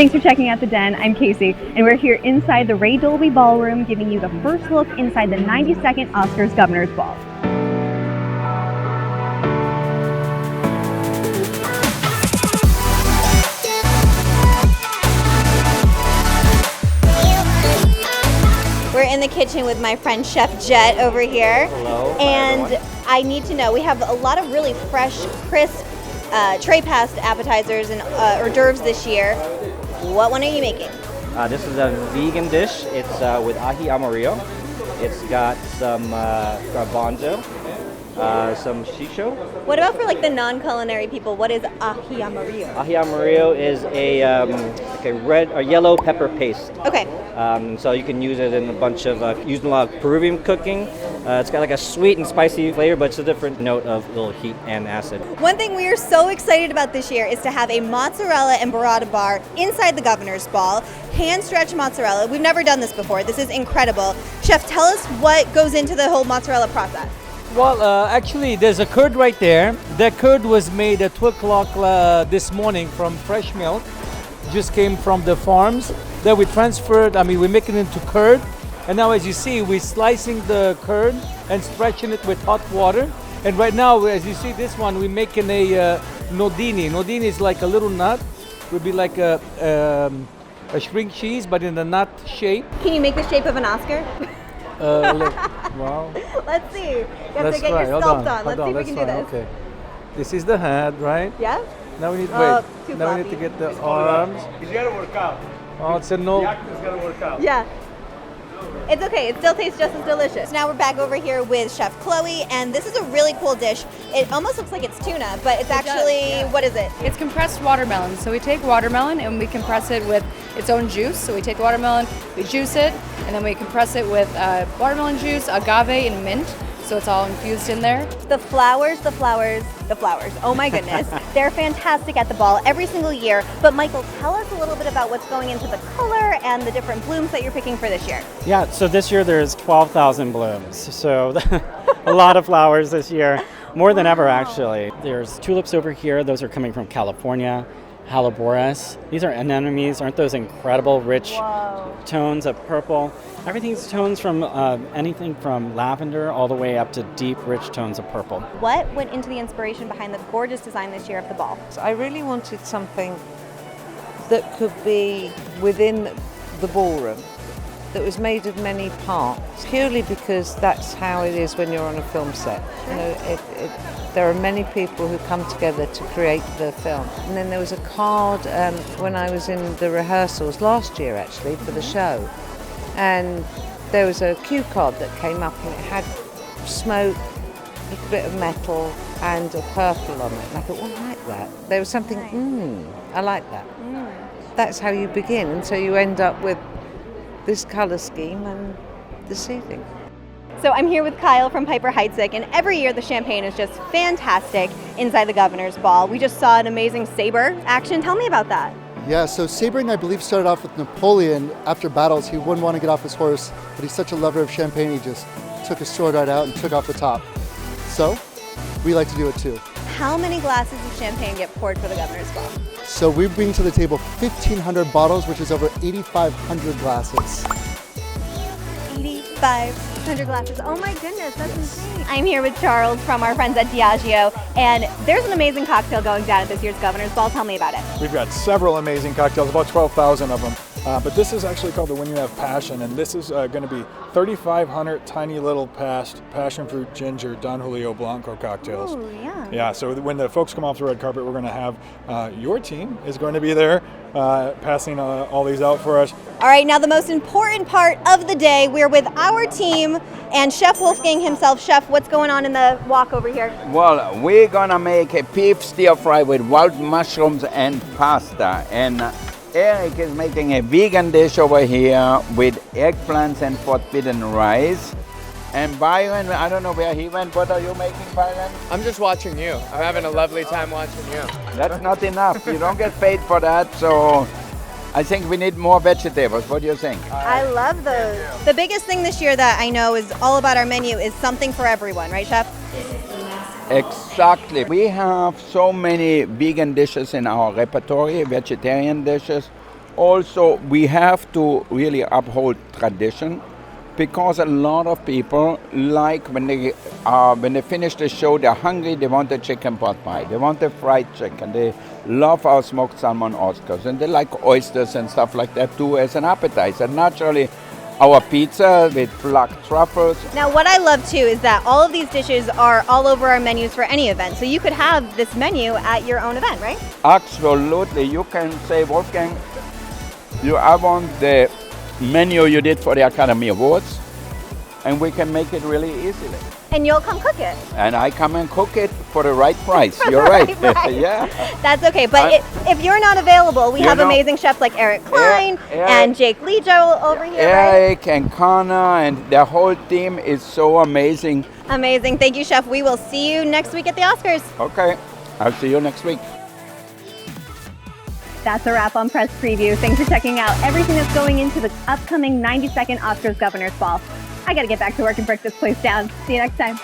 Thanks for checking out The Den. I'm Casey, and we're here inside the Ray Dolby Ballroom giving you the first look inside the 92nd Oscars Governor's Ball. We're in the kitchen with my friend Chef Jet over here. Hello. And I need to know, we have a lot of really fresh, crisp, tray-passed appetizers and hors d'oeuvres this year. What one are you making? This is a vegan dish. It's with ají amarillo. It's got some garbanzo, some shisho. What about for like the non-culinary people? What is ají amarillo? Ají amarillo is like a red or yellow pepper paste. Okay. So you can use it in a bunch of using a lot of Peruvian cooking. It's got like a sweet and spicy flavor, but it's a different note of little heat and acid. One thing we are so excited about this year is to have a mozzarella and burrata bar inside the Governor's Ball. Hand-stretched mozzarella. We've never done this before. This is incredible. Chef, tell us what goes into the whole mozzarella process. Well, actually, there's a curd right there. That curd was made at 2 o'clock this morning from fresh milk. Just came from the farms. Then we transferred, we make it into curd. And now, as you see, we're slicing the curd and stretching it with hot water. And right now, as you see this one, we're making a nodini. Nodini is like a little nut. It would be like a shrink cheese, but in the nut shape. Can you make the shape of an Oscar? Well, let's see. You have to get your sculpt on. Let's see if we can do this. Okay. This is the head, right? Yeah? Now we need Oh, wait. too Now we need to floppy. get the arms. He's got to work out. Oh, it's a no. The actor's got to work out. Yeah. It's okay. It still tastes just as delicious. Now we're back over here with Chef Chloe, and this is a really cool dish. It almost looks like it's tuna, but it's actually, what is it? It's compressed watermelon. So we take watermelon and we compress it with its own juice. So we take the watermelon, we juice it, and then we compress it with watermelon juice, agave, and mint. So it's all infused in there. The flowers. Oh my goodness. They're fantastic at the ball every single year. But Michael, tell us a little bit about what's going into the color and the different blooms that you're picking for this year. Yeah, so this year there's 12,000 blooms. So a lot of flowers this year, more than ever actually. There's tulips over here. Those are coming from California. Hellebores. These are anemones. Aren't those incredible rich tones of purple? Everything's tones from anything from lavender all the way up to deep, rich tones of purple. What went into the inspiration behind the gorgeous design this year of the ball? I really wanted something that could be within the ballroom, that was made of many parts, purely because that's how it is when you're on a film set. You know, there are many people who come together to create the film. And then there was a card when I was in the rehearsals last year, actually, for the show. And there was a cue card that came up and it had smoke, a bit of metal and a purple on it. And I thought, well, I like that. There was something, I like that. That's how you begin. And so you end up with this colour scheme and the seating. So I'm here with Kyle from Piper Heidsieck, and every year the champagne is just fantastic inside the Governor's Ball. We just saw an amazing saber action. Tell me about that. Yeah, so sabering, I believe, started off with Napoleon. After battles, he wouldn't want to get off his horse, but he's such a lover of champagne, he just took his sword right out and took off the top. So, we like to do it too. How many glasses of champagne get poured for the Governor's Ball? So we bring to the table 1,500 bottles, which is over 8,500 glasses. 8,500 glasses. Oh my goodness, that's insane. I'm here with Charles from our friends at Diageo, and there's an amazing cocktail going down at this year's Governor's Ball. Tell me about it. We've got several amazing cocktails, about 12,000 of them. But this is actually called the When You Have Passion, and this is going to be 3,500 tiny little passion fruit ginger Don Julio Blanco cocktails. Oh, yeah. Yeah, so when the folks come off the red carpet, we're going to have your team is going to be there passing all these out for us. All right, now the most important part of the day, we're with our team and Chef Wolfgang himself. Chef, what's going on in the wok over here? Well, we're gonna make a beef stir fry with wild mushrooms and pasta. And Eric is making a vegan dish over here with eggplants and forbidden rice. And Byron, I don't know where he went. What are you making, Byron? I'm just watching you. I'm having a lovely time watching you. That's not enough. You don't get paid for that, so I think we need more vegetables. What do you think? I love those. The biggest thing this year that I know is all about our menu is something for everyone, right, Chef? Exactly. We have so many vegan dishes in our repertoire, vegetarian dishes. also we have to really uphold tradition, because a lot of people like when they finish the show, they're hungry, they want the chicken pot pie, they want the fried chicken, they love our smoked salmon Oscars, and they like oysters and stuff like that too as an appetizer. Naturally, our pizza with black truffles. Now, what I love too is that all of these dishes are all over our menus for any event. So you could have this menu at your own event, right? Absolutely. You can say, Wolfgang, I want the menu you did for the Academy Awards, and we can make it really easily. And you'll come cook it. And I come and cook it for the right price. For You're the right. right price. Yeah. That's okay. But if you're not available, we have know, amazing chefs like Eric Klein and Jake Lejo over here, Eric and Connor and the whole team is so amazing. Amazing. Thank you, Chef. We will see you next week at the Oscars. Okay. I'll see you next week. That's a wrap on Press Preview. Thanks for checking out everything that's going into the upcoming 92nd Oscars Governor's Ball. I gotta get back to work and break this place down. See you next time.